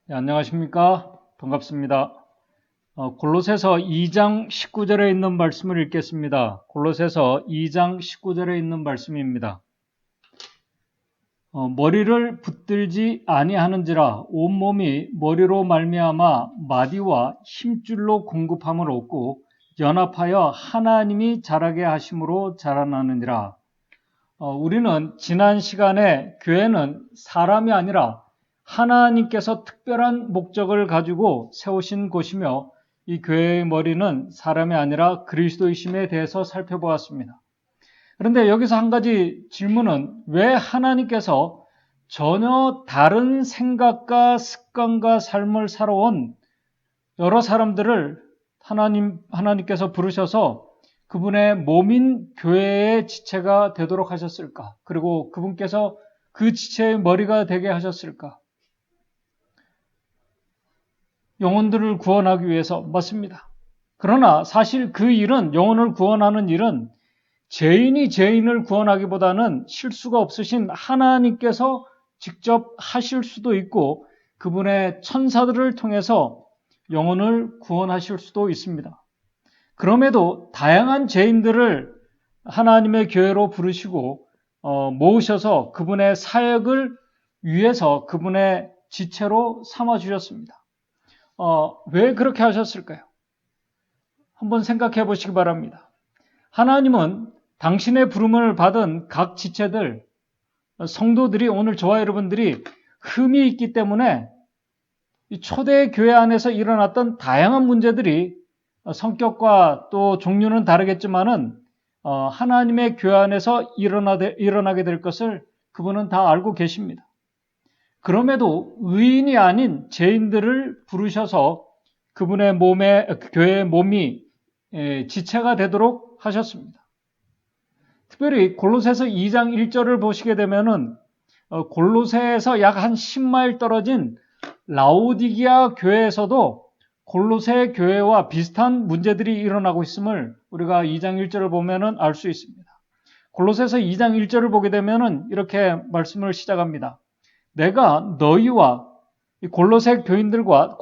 네, 안녕하십니까? 반갑습니다. 골로새서 2장 19절에 있는 말씀을 읽겠습니다. 골로새서 2장 19절에 있는 말씀입니다. 머리를 붙들지 아니하는지라 온몸이 머리로 말미암아 마디와 힘줄로 공급함을 얻고 연합하여 하나님이 자라게 하심으로 자라나느니라. 우리는 지난 시간에 교회는 사람이 아니라 하나님께서 특별한 목적을 가지고 세우신 곳이며 이 교회의 머리는 사람이 아니라 그리스도이심에 대해서 살펴보았습니다. 그런데 여기서 한 가지 질문은 왜 하나님께서 전혀 다른 생각과 습관과 삶을 살아온 여러 사람들을 하나님께서 부르셔서 그분의 몸인 교회의 지체가 되도록 하셨을까? 그리고 그분께서 그 지체의 머리가 되게 하셨을까? 영혼들을 구원하기 위해서 맞습니다. 그러나 사실 그 일은, 영혼을 구원하는 일은 죄인이 죄인을 구원하기보다는 실수가 없으신 하나님께서 직접 하실 수도 있고 그분의 천사들을 통해서 영혼을 구원하실 수도 있습니다. 그럼에도 다양한 죄인들을 하나님의 교회로 부르시고 모으셔서 그분의 사역을 위해서 그분의 지체로 삼아주셨습니다. 왜 그렇게 하셨을까요? 한번 생각해 보시기 바랍니다. 하나님은 당신의 부름을 받은 각 지체들, 성도들이 오늘 저와 여러분들이 흠이 있기 때문에 이 초대 교회 안에서 일어났던 다양한 문제들이 성격과 또 종류는 다르겠지만은 하나님의 교회 안에서 일어나게 될 것을 그분은 다 알고 계십니다. 그럼에도 의인이 아닌 죄인들을 부르셔서 그분의 교회의 몸이 지체가 되도록 하셨습니다. 특별히 골로새서 2장 1절을 보시게 되면은 골로새에서 약 한 10마일 떨어진 라오디게아 교회에서도 골로새 교회와 비슷한 문제들이 일어나고 있음을 우리가 2장 1절을 보면은 알 수 있습니다. 골로새서 2장 1절을 보게 되면은 이렇게 말씀을 시작합니다. 내가 너희와 골로새 교인들과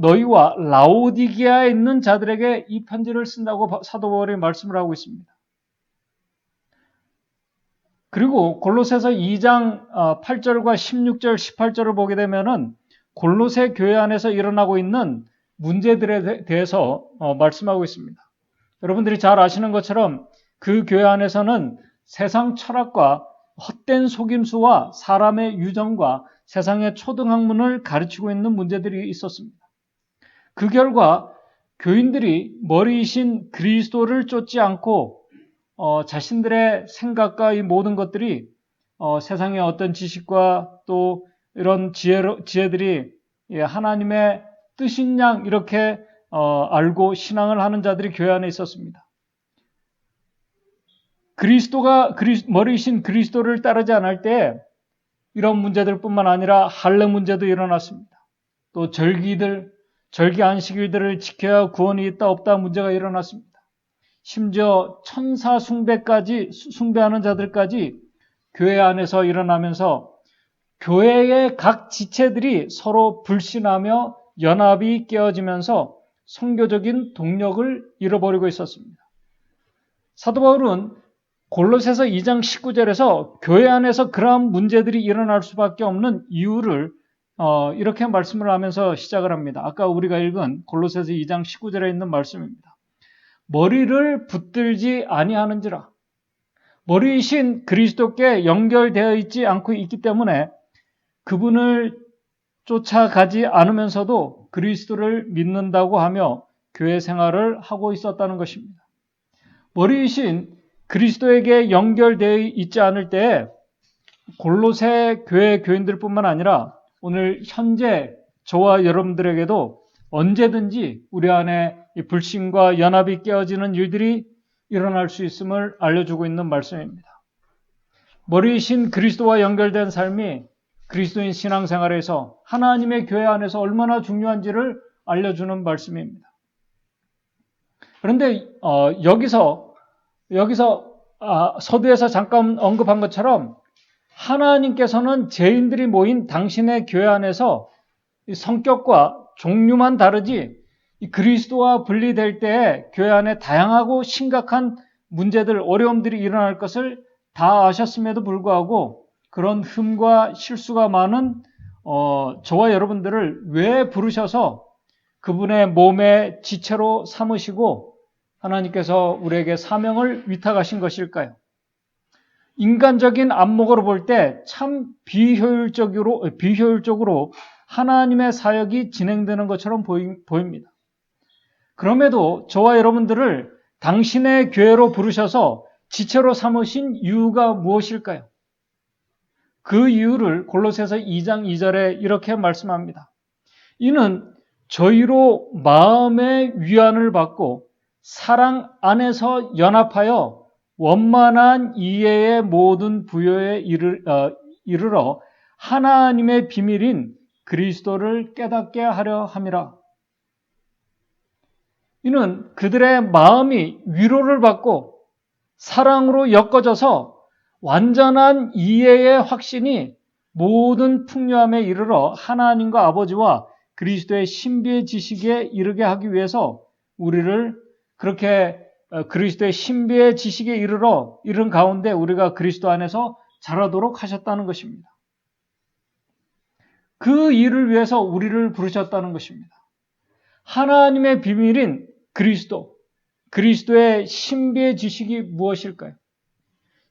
너희와 라오디게아에 있는 자들에게 이 편지를 쓴다고 사도 바울이 말씀을 하고 있습니다. 그리고 골로새서 2장 8절과 16절, 18절을 보게 되면은 골로새 교회 안에서 일어나고 있는 문제들에 대해서 말씀하고 있습니다. 여러분들이 잘 아시는 것처럼 그 교회 안에서는 세상 철학과 헛된 속임수와 사람의 유정과 세상의 초등학문을 가르치고 있는 문제들이 있었습니다. 그 결과 교인들이 머리이신 그리스도를 쫓지 않고 자신들의 생각과 이 모든 것들이 세상의 어떤 지식과 또 이런 지혜들이 하나님의 뜻인 양 이렇게 알고 신앙을 하는 자들이 교회 안에 있었습니다. 머리이신 그리스도를 따르지 않을 때 이런 문제들뿐만 아니라 할례 문제도 일어났습니다. 또 절기 안식일들을 지켜야 구원이 있다 없다 문제가 일어났습니다. 심지어 천사 숭배하는 자들까지 교회 안에서 일어나면서 교회의 각 지체들이 서로 불신하며 연합이 깨어지면서 선교적인 동력을 잃어버리고 있었습니다. 사도 바울은 골로새서 2장 19절에서 교회 안에서 그러한 문제들이 일어날 수밖에 없는 이유를 이렇게 말씀을 하면서 시작을 합니다. 아까 우리가 읽은 골로새서 2장 19절에 있는 말씀입니다. 머리를 붙들지 아니하는지라. 머리이신 그리스도께 연결되어 있지 않고 있기 때문에 그분을 쫓아가지 않으면서도 그리스도를 믿는다고 하며 교회 생활을 하고 있었다는 것입니다. 머리이신 그리스도에게 연결되어 있지 않을 때 골로새 교회 교인들뿐만 아니라 오늘 현재 저와 여러분들에게도 언제든지 우리 안에 이 불신과 연합이 깨어지는 일들이 일어날 수 있음을 알려주고 있는 말씀입니다. 머리이신 그리스도와 연결된 삶이 그리스도인 신앙생활에서 하나님의 교회 안에서 얼마나 중요한지를 알려주는 말씀입니다. 그런데 여기서 서두에서 잠깐 언급한 것처럼 하나님께서는 죄인들이 모인 당신의 교회 안에서 이 성격과 종류만 다르지 이 그리스도와 분리될 때에 교회 안에 다양하고 심각한 문제들, 어려움들이 일어날 것을 다 아셨음에도 불구하고 그런 흠과 실수가 많은 저와 여러분들을 왜 부르셔서 그분의 몸의 지체로 삼으시고 하나님께서 우리에게 사명을 위탁하신 것일까요? 인간적인 안목으로 볼 때 참 비효율적으로 하나님의 사역이 진행되는 것처럼 보입니다. 그럼에도 저와 여러분들을 당신의 교회로 부르셔서 지체로 삼으신 이유가 무엇일까요? 그 이유를 골로새서 2장 2절에 이렇게 말씀합니다. 이는 저희로 마음의 위안을 받고 사랑 안에서 연합하여 원만한 이해의 모든 부여에 이르러 하나님의 비밀인 그리스도를 깨닫게 하려 함이라. 이는 그들의 마음이 위로를 받고 사랑으로 엮어져서 완전한 이해의 확신이 모든 풍요함에 이르러 하나님과 아버지와 그리스도의 신비의 지식에 이르게 하기 위해서 우리를 그렇게 그리스도의 신비의 지식에 이른 가운데 우리가 그리스도 안에서 자라도록 하셨다는 것입니다. 그 일을 위해서 우리를 부르셨다는 것입니다. 하나님의 비밀인 그리스도의 신비의 지식이 무엇일까요?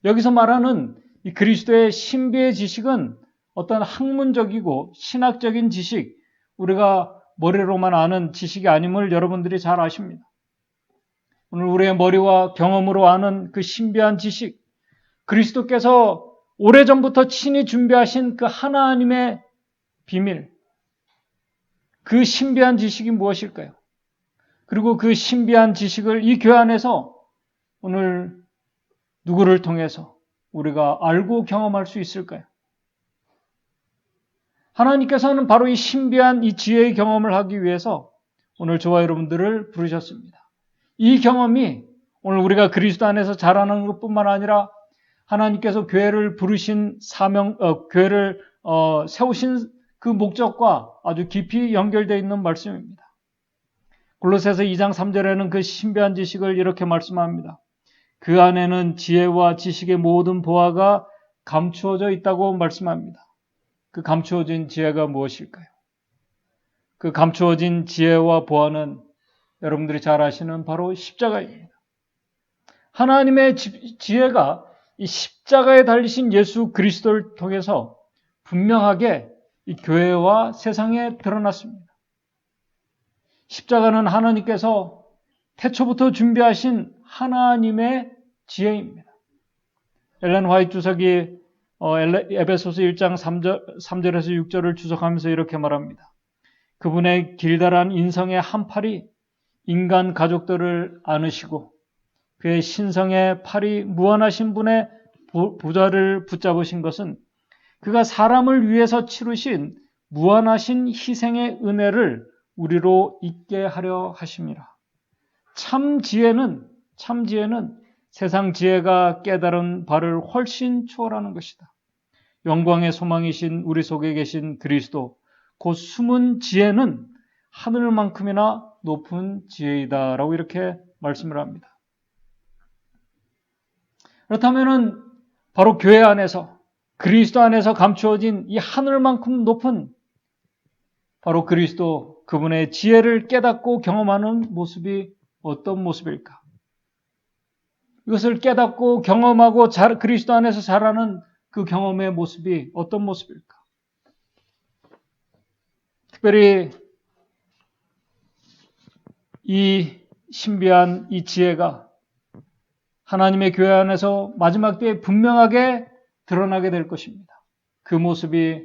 여기서 말하는 이 그리스도의 신비의 지식은 어떤 학문적이고 신학적인 지식, 우리가 머리로만 아는 지식이 아님을 여러분들이 잘 아십니다. 오늘 우리의 머리와 경험으로 아는 그 신비한 지식, 그리스도께서 오래전부터 친히 준비하신 그 하나님의 비밀, 그 신비한 지식이 무엇일까요? 그리고 그 신비한 지식을 이 교회 안에서 오늘 누구를 통해서 우리가 알고 경험할 수 있을까요? 하나님께서는 바로 이 신비한 이 지혜의 경험을 하기 위해서 오늘 저와 여러분들을 부르셨습니다. 이 경험이 오늘 우리가 그리스도 안에서 자라는 것뿐만 아니라 하나님께서 교회를 부르신 교회를 세우신 그 목적과 아주 깊이 연결되어 있는 말씀입니다. 골로새서 2장 3절에는 그 신비한 지식을 이렇게 말씀합니다. 그 안에는 지혜와 지식의 모든 보화가 감추어져 있다고 말씀합니다. 그 감추어진 지혜가 무엇일까요? 그 감추어진 지혜와 보화는 여러분들이 잘 아시는 바로 십자가입니다. 하나님의 지혜가 이 십자가에 달리신 예수 그리스도를 통해서 분명하게 이 교회와 세상에 드러났습니다. 십자가는 하나님께서 태초부터 준비하신 하나님의 지혜입니다. 엘렌 화이트 주석이 에베소서 1장 3절에서 6절을 주석하면서 이렇게 말합니다. 그분의 길다란 인성의 한 팔이 인간 가족들을 안으시고 그의 신성의 팔이 무한하신 분의 보좌를 붙잡으신 것은 그가 사람을 위해서 치르신 무한하신 희생의 은혜를 우리로 잊게 하려 하심이라. 참 지혜는 세상 지혜가 깨달은 바를 훨씬 초월하는 것이다. 영광의 소망이신 우리 속에 계신 그리스도, 그 숨은 지혜는 하늘만큼이나 높은 지혜이다 라고 이렇게 말씀을 합니다. 그렇다면 바로 교회 안에서 그리스도 안에서 감추어진 이 하늘만큼 높은 바로 그리스도 그분의 지혜를 깨닫고 경험하는 모습이 어떤 모습일까? 이것을 깨닫고 경험하고 그리스도 안에서 자라는 그 경험의 모습이 어떤 모습일까? 특별히 이 신비한 이 지혜가 하나님의 교회 안에서 마지막 때에 분명하게 드러나게 될 것입니다. 그 모습이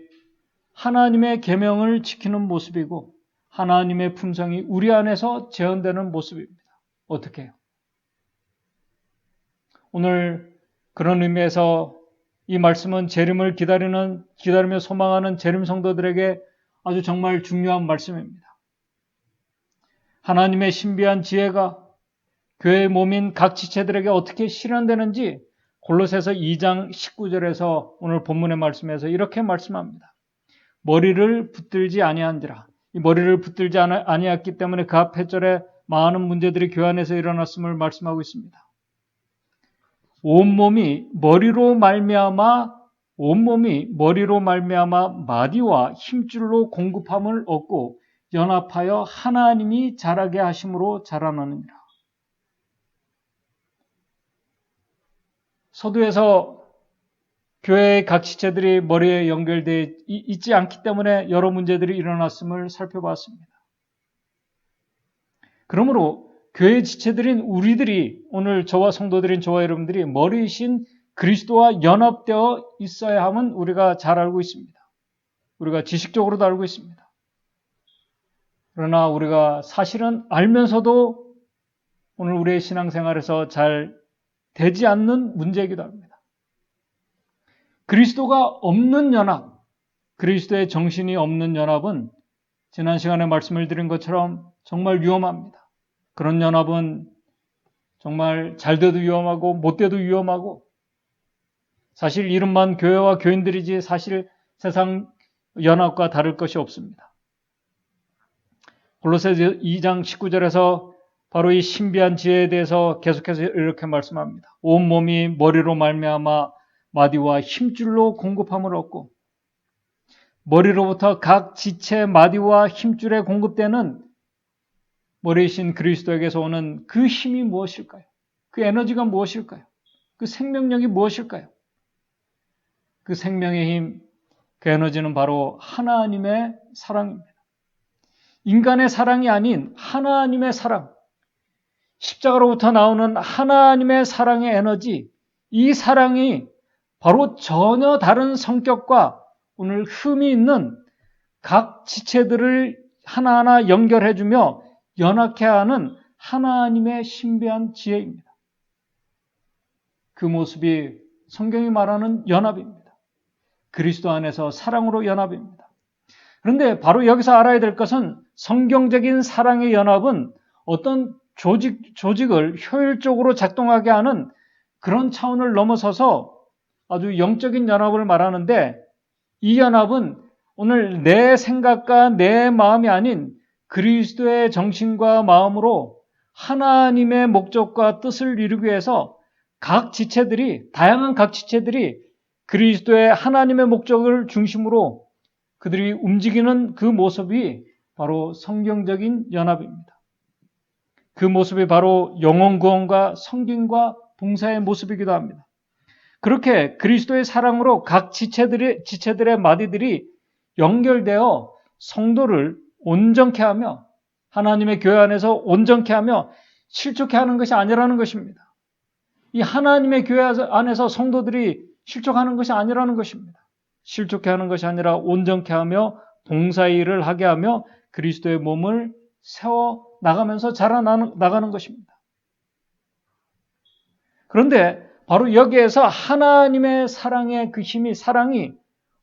하나님의 계명을 지키는 모습이고 하나님의 품성이 우리 안에서 재현되는 모습입니다. 어떻게 해요? 오늘 그런 의미에서 이 말씀은 재림을 기다리며 소망하는 재림 성도들에게 아주 정말 중요한 말씀입니다. 하나님의 신비한 지혜가 교회의 몸인 각 지체들에게 어떻게 실현되는지 골로새서 2장 19절에서 오늘 본문의 말씀에서 이렇게 말씀합니다. 머리를 붙들지 아니한지라. 이 머리를 붙들지 아니했기 때문에 그 앞 해절에 많은 문제들이 교회 안에서 일어났음을 말씀하고 있습니다. 온몸이 머리로 말미암아 마디와 힘줄로 공급함을 얻고 연합하여 하나님이 자라게 하심으로 자라나느니라. 서두에서 교회의 각 지체들이 머리에 연결되어 있지 않기 때문에 여러 문제들이 일어났음을 살펴봤습니다. 그러므로 교회의 지체들인 우리들이, 오늘 저와 성도들인 저와 여러분들이 머리이신 그리스도와 연합되어 있어야 함은 우리가 잘 알고 있습니다. 우리가 지식적으로도 알고 있습니다. 그러나 우리가 사실은 알면서도 오늘 우리의 신앙생활에서 잘 되지 않는 문제이기도 합니다. 그리스도가 없는 연합, 그리스도의 정신이 없는 연합은 지난 시간에 말씀을 드린 것처럼 정말 위험합니다. 그런 연합은 정말 잘 돼도 위험하고 못 돼도 위험하고, 사실 이름만 교회와 교인들이지 사실 세상 연합과 다를 것이 없습니다. 골로새서 2장 19절에서 바로 이 신비한 지혜에 대해서 계속해서 이렇게 말씀합니다. 온몸이 머리로 말미암아 마디와 힘줄로 공급함을 얻고, 머리로부터 각 지체 마디와 힘줄에 공급되는 머리이신 그리스도에게서 오는 그 힘이 무엇일까요? 그 에너지가 무엇일까요? 그 생명력이 무엇일까요? 그 생명의 힘, 그 에너지는 바로 하나님의 사랑입니다. 인간의 사랑이 아닌 하나님의 사랑, 십자가로부터 나오는 하나님의 사랑의 에너지, 이 사랑이 바로 전혀 다른 성격과 오늘 흠이 있는 각 지체들을 하나하나 연결해주며 연합케 하는 하나님의 신비한 지혜입니다. 그 모습이 성경이 말하는 연합입니다. 그리스도 안에서 사랑으로 연합입니다. 그런데 바로 여기서 알아야 될 것은 성경적인 사랑의 연합은 어떤 조직을 효율적으로 작동하게 하는 그런 차원을 넘어서서 아주 영적인 연합을 말하는데, 이 연합은 오늘 내 생각과 내 마음이 아닌 그리스도의 정신과 마음으로 하나님의 목적과 뜻을 이루기 위해서 다양한 각 지체들이 그리스도의 하나님의 목적을 중심으로 그들이 움직이는 그 모습이 바로 성경적인 연합입니다. 그 모습이 바로 영혼 구원과 성김과 봉사의 모습이기도 합니다. 그렇게 그리스도의 사랑으로 각 지체들의 마디들이 연결되어 성도를 온전케 하며 하나님의 교회 안에서 온전케 하며 실족케 하는 것이 아니라는 것입니다. 이 하나님의 교회 안에서 성도들이 실족하는 것이 아니라는 것입니다. 실족케 하는 것이 아니라 온전케 하며 봉사의 일을 하게 하며 그리스도의 몸을 세워 나가면서 자라나가는 것입니다. 그런데 바로 여기에서 하나님의 사랑의 그 힘이, 사랑이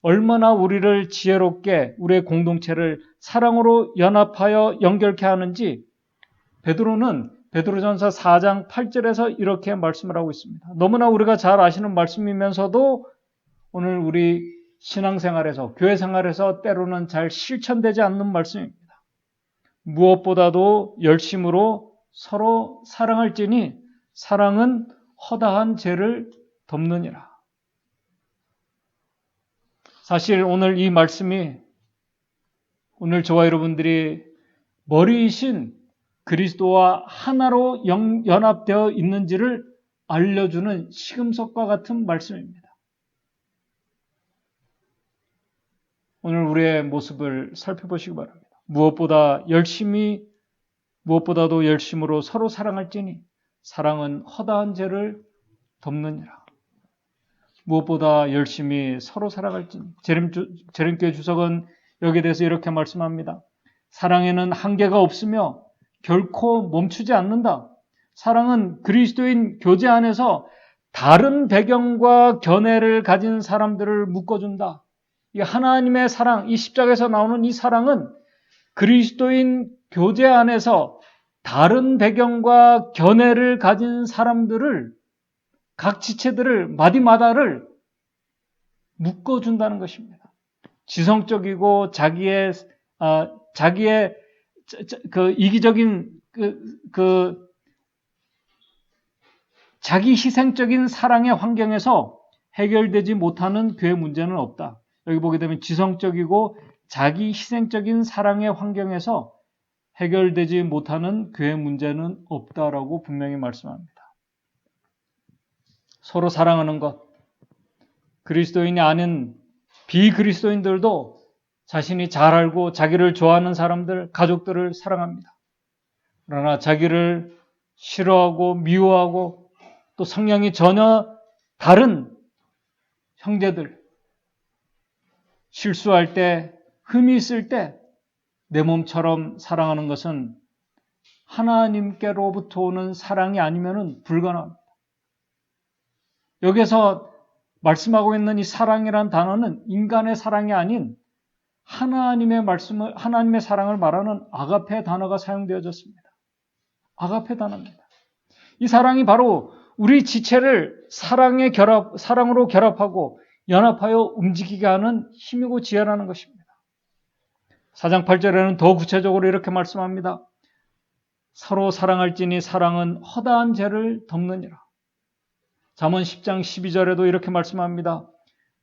얼마나 우리를 지혜롭게 우리의 공동체를 사랑으로 연합하여 연결케 하는지 베드로는 베드로전서 4장 8절에서 이렇게 말씀을 하고 있습니다. 너무나 우리가 잘 아시는 말씀이면서도 오늘 우리 신앙생활에서, 교회 생활에서 때로는 잘 실천되지 않는 말씀입니다. 무엇보다도 열심으로 서로 사랑할지니 사랑은 허다한 죄를 덮느니라. 사실 오늘 이 말씀이 오늘 저와 여러분들이 머리이신 그리스도와 하나로 연합되어 있는지를 알려주는 시금석과 같은 말씀입니다. 오늘 우리의 모습을 살펴보시기 바랍니다. 무엇보다도 열심으로 서로 사랑할지니 사랑은 허다한 죄를 덮느니라. 무엇보다 열심히 서로 살아갈지니. 재림교회 주석은 여기에 대해서 이렇게 말씀합니다. 사랑에는 한계가 없으며 결코 멈추지 않는다. 사랑은 그리스도인 교제 안에서 다른 배경과 견해를 가진 사람들을 묶어준다. 이 하나님의 사랑, 이 십자가에서 나오는 이 사랑은 그리스도인 교제 안에서 다른 배경과 견해를 가진 사람들을, 각 지체들을, 마디마다를 묶어준다는 것입니다. 지성적이고 자기의 그 이기적인 자기 희생적인 사랑의 환경에서 해결되지 못하는 교회 문제는 없다. 여기 보게 되면 지성적이고 자기 희생적인 사랑의 환경에서 해결되지 못하는 교회 문제는 없다라고 분명히 말씀합니다. 서로 사랑하는 것, 그리스도인이 아닌 비그리스도인들도 자신이 잘 알고 자기를 좋아하는 사람들, 가족들을 사랑합니다. 그러나 자기를 싫어하고 미워하고 또 성향이 전혀 다른 형제들, 실수할 때, 흠이 있을 때 내 몸처럼 사랑하는 것은 하나님께로부터 오는 사랑이 아니면 불가능합니다. 여기서 말씀하고 있는 이 사랑이란 단어는 인간의 사랑이 아닌 하나님의 사랑을 말하는 아가페 단어가 사용되어졌습니다. 아가페 단어입니다. 이 사랑이 바로 우리 지체를 사랑으로 결합하고 연합하여 움직이게 하는 힘이고 지혜라는 것입니다. 4장 8절에는 더 구체적으로 이렇게 말씀합니다. 서로 사랑할지니 사랑은 허다한 죄를 덮느니라. 잠언 10장 12절에도 이렇게 말씀합니다.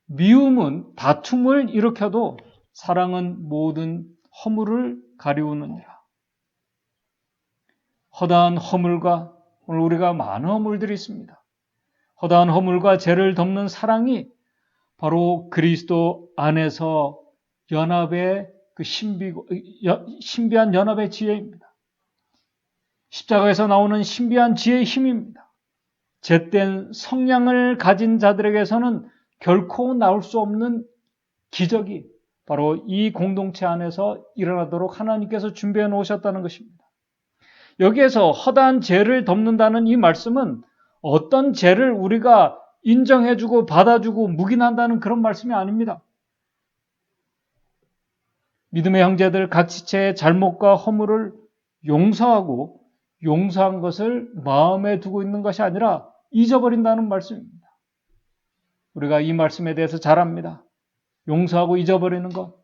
미움은 다툼을 일으켜도 사랑은 모든 허물을 가리우느니라. 허다한 허물과 오늘 우리가 많은 허물들이 있습니다. 허다한 허물과 죄를 덮는 사랑이 바로 그리스도 안에서 연합의 신비한 연합의 지혜입니다. 십자가에서 나오는 신비한 지혜의 힘입니다. 잿된 성량을 가진 자들에게서는 결코 나올 수 없는 기적이 바로 이 공동체 안에서 일어나도록 하나님께서 준비해 놓으셨다는 것입니다. 여기에서 허다한 죄를 덮는다는 이 말씀은 어떤 죄를 우리가 인정해주고 받아주고 묵인한다는 그런 말씀이 아닙니다. 믿음의 형제들 각 지체의 잘못과 허물을 용서하고 용서한 것을 마음에 두고 있는 것이 아니라 잊어버린다는 말씀입니다. 우리가 이 말씀에 대해서 잘 압니다. 용서하고 잊어버리는 것,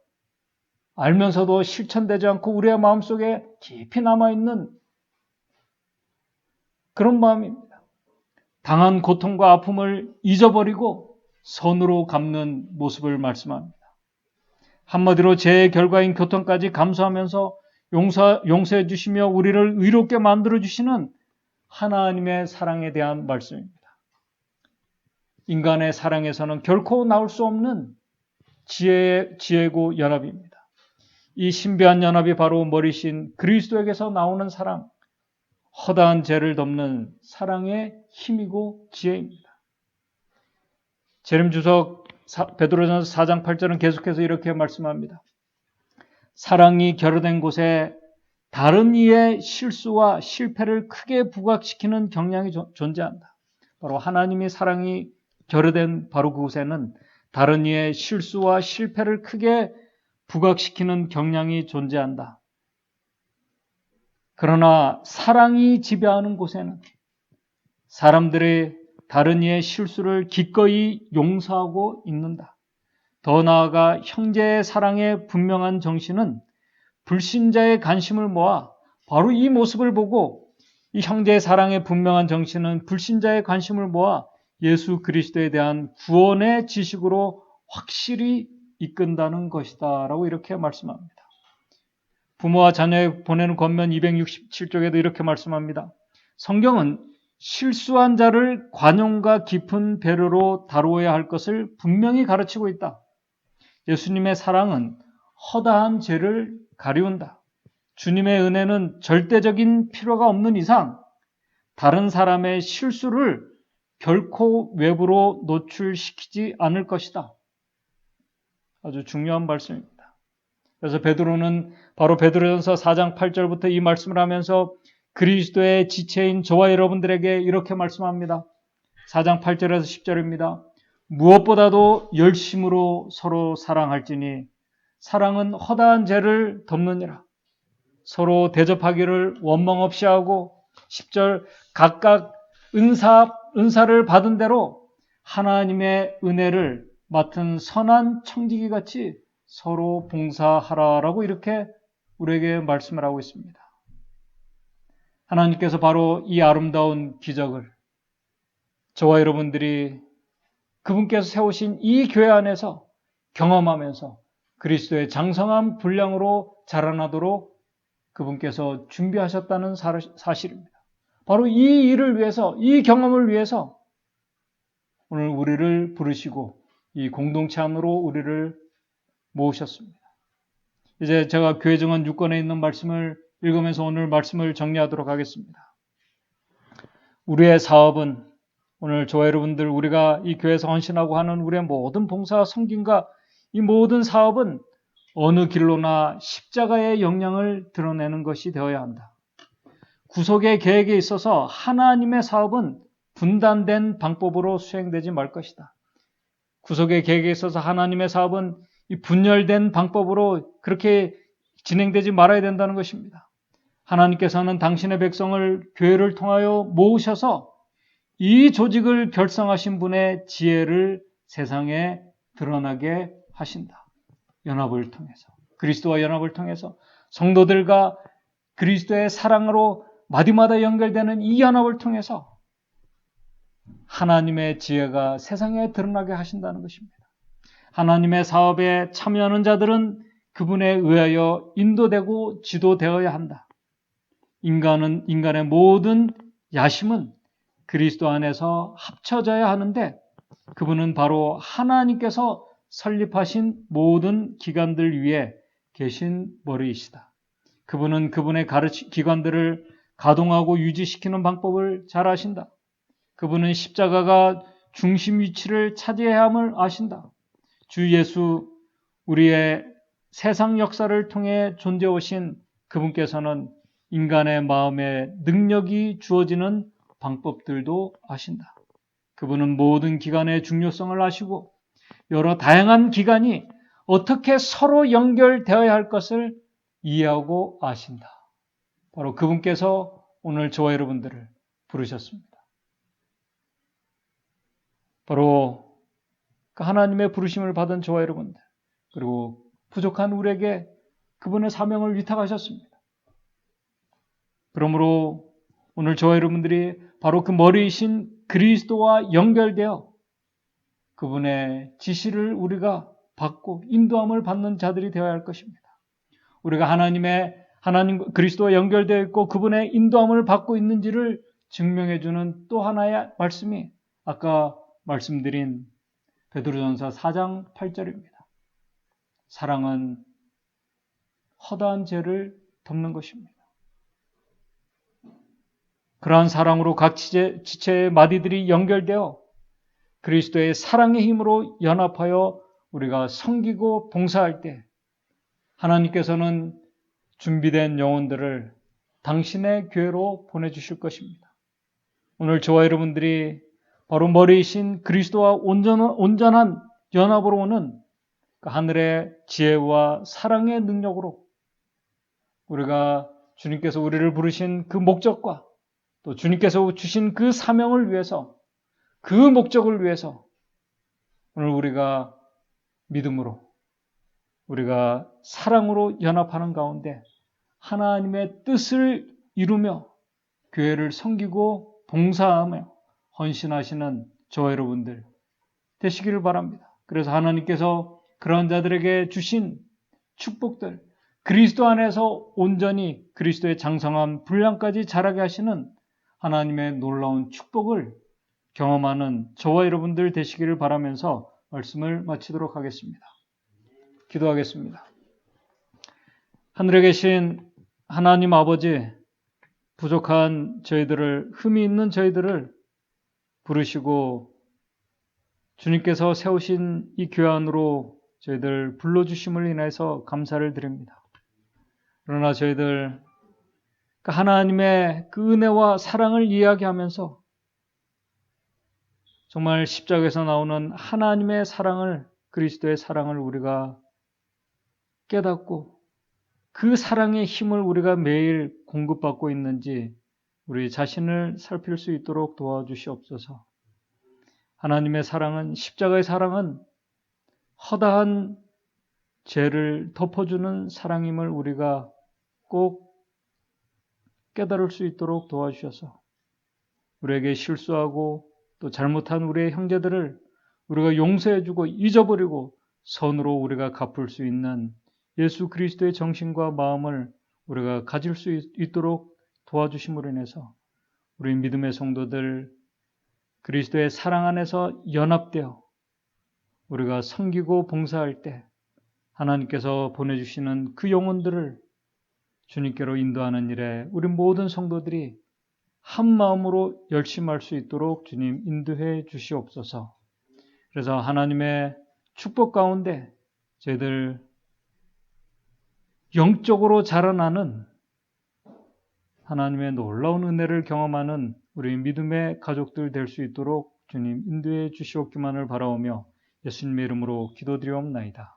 알면서도 실천되지 않고 우리의 마음속에 깊이 남아있는 그런 마음입니다. 당한 고통과 아픔을 잊어버리고 선으로 갚는 모습을 말씀합니다. 한마디로 죄의 결과인 고통까지 감수하면서 용서해 주시며 우리를 의롭게 만들어 주시는 하나님의 사랑에 대한 말씀입니다. 인간의 사랑에서는 결코 나올 수 없는 지혜고 연합입니다. 이 신비한 연합이 바로 머리신 그리스도에게서 나오는 사랑, 허다한 죄를 덮는 사랑의 힘이고 지혜입니다. 재림주석 베드로전서 4장 8절은 계속해서 이렇게 말씀합니다. 사랑이 결여된 곳에 다른 이의 실수와 실패를 크게 부각시키는 경향이 존재한다. 바로 하나님의 사랑이 결여된 바로 그곳에는 다른 이의 실수와 실패를 크게 부각시키는 경향이 존재한다. 그러나 사랑이 지배하는 곳에는 사람들이 다른 이의 실수를 기꺼이 용서하고 있는다. 더 나아가 형제의 사랑의 분명한 정신은 불신자의 관심을 모아 바로 이 모습을 보고 이 형제의 사랑의 분명한 정신은 불신자의 관심을 모아 예수 그리스도에 대한 구원의 지식으로 확실히 이끈다는 것이다 라고 이렇게 말씀합니다. 부모와 자녀에 보내는 권면 267쪽에도 이렇게 말씀합니다. 성경은 실수한 자를 관용과 깊은 배려로 다루어야 할 것을 분명히 가르치고 있다. 예수님의 사랑은 허다한 죄를 가리운다. 주님의 은혜는 절대적인 필요가 없는 이상 다른 사람의 실수를 결코 외부로 노출시키지 않을 것이다. 아주 중요한 말씀입니다. 그래서 베드로는 바로 베드로전서 4장 8절부터 이 말씀을 하면서 그리스도의 지체인 저와 여러분들에게 이렇게 말씀합니다. 4장 8절에서 10절입니다. 무엇보다도 열심으로 서로 사랑할지니 사랑은 허다한 죄를 덮느니라. 서로 대접하기를 원망 없이 하고 10절 각각 은사를 받은 대로 하나님의 은혜를 맡은 선한 청지기 같이 서로 봉사하라라고 이렇게 우리에게 말씀을 하고 있습니다. 하나님께서 바로 이 아름다운 기적을 저와 여러분들이 그분께서 세우신 이 교회 안에서 경험하면서 그리스도의 장성한 분량으로 자라나도록 그분께서 준비하셨다는 사실입니다. 바로 이 일을 위해서, 이 경험을 위해서 오늘 우리를 부르시고 이 공동체 안으로 우리를 모으셨습니다. 이제 제가 교회 증언 6권에 있는 말씀을 읽으면서 오늘 말씀을 정리하도록 하겠습니다. 우리의 사업은 오늘 저와 여러분들 우리가 이 교회에서 헌신하고 하는 우리의 모든 봉사와 섬김과 이 모든 사업은 어느 길로나 십자가의 영향을 드러내는 것이 되어야 한다. 구속의 계획에 있어서 하나님의 사업은 분단된 방법으로 수행되지 말 것이다. 구속의 계획에 있어서 하나님의 사업은 이 분열된 방법으로 그렇게 진행되지 말아야 된다는 것입니다. 하나님께서는 당신의 백성을 교회를 통하여 모으셔서 이 조직을 결성하신 분의 지혜를 세상에 드러나게 하신다. 연합을 통해서, 그리스도와 연합을 통해서 성도들과 그리스도의 사랑으로 마디마다 연결되는 이 연합을 통해서 하나님의 지혜가 세상에 드러나게 하신다는 것입니다. 하나님의 사업에 참여하는 자들은 그분에 의하여 인도되고 지도되어야 한다. 인간의 모든 야심은 그리스도 안에서 합쳐져야 하는데 그분은 바로 하나님께서 설립하신 모든 기관들 위에 계신 머리이시다. 그분은 그분의 기관들을 가동하고 유지시키는 방법을 잘 아신다. 그분은 십자가가 중심 위치를 차지해야 함을 아신다. 주 예수 우리의 세상 역사를 통해 존재 오신 그분께서는 인간의 마음에 능력이 주어지는 방법들도 아신다. 그분은 모든 기관의 중요성을 아시고 여러 다양한 기관이 어떻게 서로 연결되어야 할 것을 이해하고 아신다. 바로 그분께서 오늘 저와 여러분들을 부르셨습니다. 바로 그 하나님의 부르심을 받은 저와 여러분들 그리고 부족한 우리에게 그분의 사명을 위탁하셨습니다. 그러므로 오늘 저와 여러분들이 바로 그 머리이신 그리스도와 연결되어 그분의 지시를 우리가 받고 인도함을 받는 자들이 되어야 할 것입니다. 우리가 하나님 그리스도와 연결되어 있고 그분의 인도함을 받고 있는지를 증명해주는 또 하나의 말씀이 아까 말씀드린 베드로전서 4장 8절입니다. 사랑은 허다한 죄를 덮는 것입니다. 그러한 사랑으로 각 지체의 마디들이 연결되어 그리스도의 사랑의 힘으로 연합하여 우리가 섬기고 봉사할 때 하나님께서는 준비된 영혼들을 당신의 교회로 보내주실 것입니다. 오늘 저와 여러분들이 바로 머리이신 그리스도와 온전한 연합으로 오는 그 하늘의 지혜와 사랑의 능력으로 우리가 주님께서 우리를 부르신 그 목적과 또 주님께서 주신 그 사명을 위해서 그 목적을 위해서 오늘 우리가 믿음으로 우리가 사랑으로 연합하는 가운데 하나님의 뜻을 이루며 교회를 섬기고 봉사하며 헌신하시는 저와 여러분들 되시기를 바랍니다. 그래서 하나님께서 그런 자들에게 주신 축복들 그리스도 안에서 온전히 그리스도의 장성한 분량까지 자라게 하시는 하나님의 놀라운 축복을 경험하는 저와 여러분들 되시기를 바라면서 말씀을 마치도록 하겠습니다. 기도하겠습니다. 하늘에 계신 하나님 아버지, 부족한 저희들을, 흠이 있는 저희들을 부르시고 주님께서 세우신 이 교회 안으로 저희들 불러주심을 인해서 감사를 드립니다. 그러나 저희들 하나님의 그 은혜와 사랑을 이야기하면서 정말 십자가에서 나오는 하나님의 사랑을, 그리스도의 사랑을 우리가 깨닫고 그 사랑의 힘을 우리가 매일 공급받고 있는지 우리 자신을 살필 수 있도록 도와주시옵소서. 하나님의 사랑은, 십자가의 사랑은 허다한 죄를 덮어주는 사랑임을 우리가 꼭 깨달을 수 있도록 도와주셔서 우리에게 실수하고 또 잘못한 우리의 형제들을 우리가 용서해주고 잊어버리고 선으로 우리가 갚을 수 있는 예수 그리스도의 정신과 마음을 우리가 가질 수 있도록 도와주심으로 인해서 우리 믿음의 성도들 그리스도의 사랑 안에서 연합되어 우리가 섬기고 봉사할 때 하나님께서 보내주시는 그 영혼들을 주님께로 인도하는 일에 우리 모든 성도들이 한 마음으로 열심할 수 있도록 주님 인도해 주시옵소서. 그래서 하나님의 축복 가운데 저희들 영적으로 자라나는 하나님의 놀라운 은혜를 경험하는 우리 믿음의 가족들 될 수 있도록 주님 인도해 주시옵기만을 바라오며 예수님의 이름으로 기도드리옵나이다.